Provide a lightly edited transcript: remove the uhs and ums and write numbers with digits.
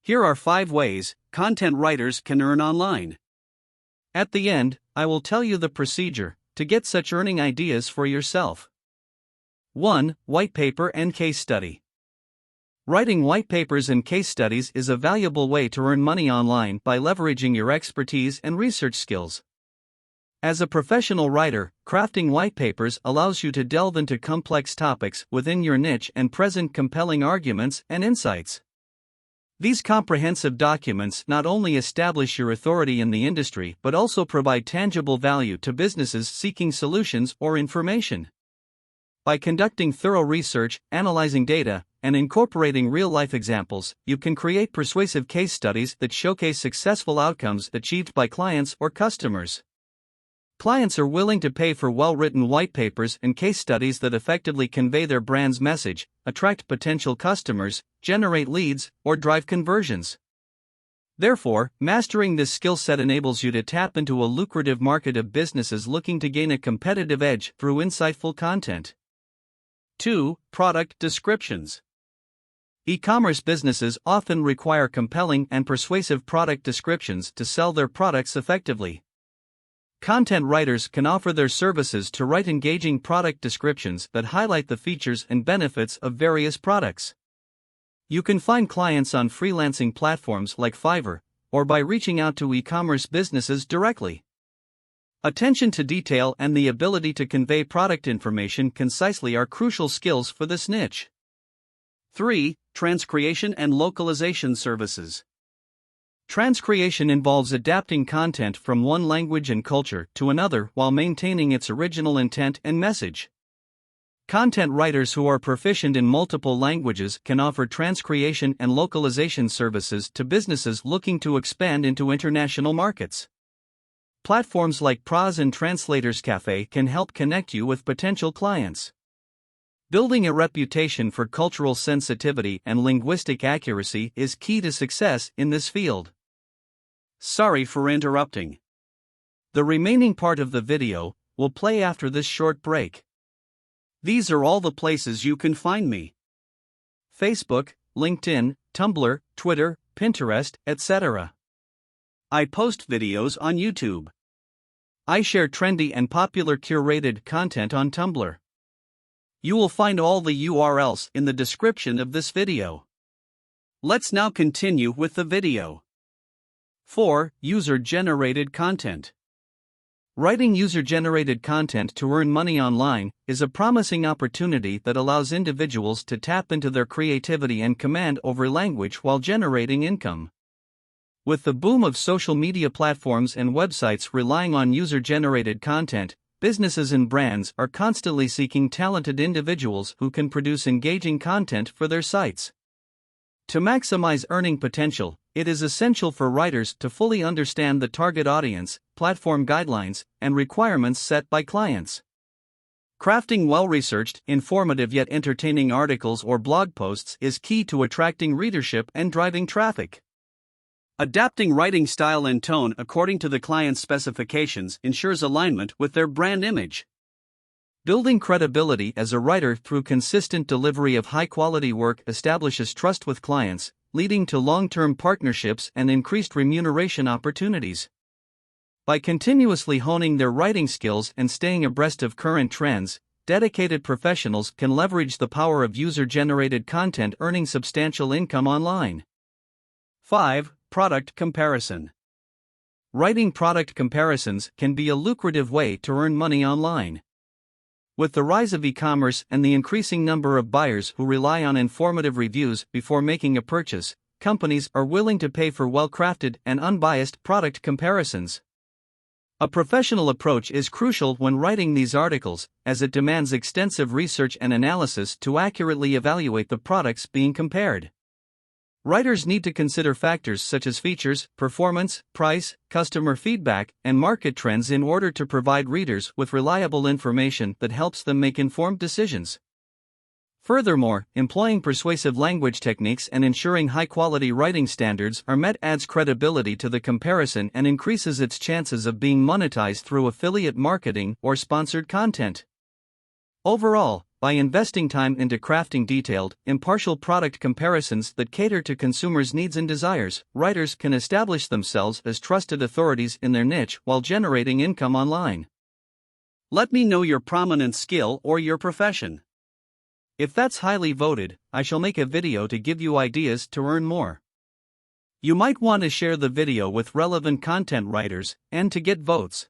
Here are 5 ways content writers can earn online. At the end, I will tell you the procedure to get such earning ideas for yourself. 1. White paper and case study. Writing white papers and case studies is a valuable way to earn money online by leveraging your expertise and research skills. As a professional writer, crafting white papers allows you to delve into complex topics within your niche and present compelling arguments and insights. These comprehensive documents not only establish your authority in the industry but also provide tangible value to businesses seeking solutions or information. By conducting thorough research, analyzing data, and incorporating real-life examples, you can create persuasive case studies that showcase successful outcomes achieved by clients or customers. Clients are willing to pay for well-written white papers and case studies that effectively convey their brand's message, attract potential customers, generate leads, or drive conversions. Therefore, mastering this skill set enables you to tap into a lucrative market of businesses looking to gain a competitive edge through insightful content. 2. Product descriptions. E-commerce businesses often require compelling and persuasive product descriptions to sell their products effectively. Content writers can offer their services to write engaging product descriptions that highlight the features and benefits of various products. You can find clients on freelancing platforms like Fiverr, or by reaching out to e-commerce businesses directly. Attention to detail and the ability to convey product information concisely are crucial skills for this niche. 3. Transcreation and localization services. Transcreation involves adapting content from one language and culture to another while maintaining its original intent and message. Content writers who are proficient in multiple languages can offer transcreation and localization services to businesses looking to expand into international markets. Platforms like Prose and TranslatorsCafe can help connect you with potential clients. Building a reputation for cultural sensitivity and linguistic accuracy is key to success in this field. Sorry for interrupting. The remaining part of the video will play after this short break. These are all the places you can find me: Facebook, LinkedIn, Tumblr, Twitter, Pinterest, etc. I post videos on YouTube. I share trendy and popular curated content on Tumblr. You will find all the URLs in the description of this video. Let's now continue with the video. 4. User-generated content. Writing user-generated content to earn money online is a promising opportunity that allows individuals to tap into their creativity and command over language while generating income. With the boom of social media platforms and websites relying on user-generated content, businesses and brands are constantly seeking talented individuals who can produce engaging content for their sites. To maximize earning potential, it is essential for writers to fully understand the target audience, platform guidelines, and requirements set by clients. Crafting well-researched, informative yet entertaining articles or blog posts is key to attracting readership and driving traffic. Adapting writing style and tone according to the client's specifications ensures alignment with their brand image. Building credibility as a writer through consistent delivery of high-quality work establishes trust with clients, leading to long-term partnerships and increased remuneration opportunities. By continuously honing their writing skills and staying abreast of current trends, dedicated professionals can leverage the power of user-generated content, earning substantial income online. 5. Product comparison. Writing product comparisons can be a lucrative way to earn money online. With the rise of e-commerce and the increasing number of buyers who rely on informative reviews before making a purchase, companies are willing to pay for well-crafted and unbiased product comparisons. A professional approach is crucial when writing these articles, as it demands extensive research and analysis to accurately evaluate the products being compared. Writers need to consider factors such as features, performance, price, customer feedback, and market trends in order to provide readers with reliable information that helps them make informed decisions. Furthermore, employing persuasive language techniques and ensuring high-quality writing standards are met adds credibility to the comparison and increases its chances of being monetized through affiliate marketing or sponsored content. Overall, by investing time into crafting detailed, impartial product comparisons that cater to consumers' needs and desires, writers can establish themselves as trusted authorities in their niche while generating income online. Let me know your prominent skill or your profession. If that's highly voted, I shall make a video to give you ideas to earn more. You might want to share the video with relevant content writers, and to get votes,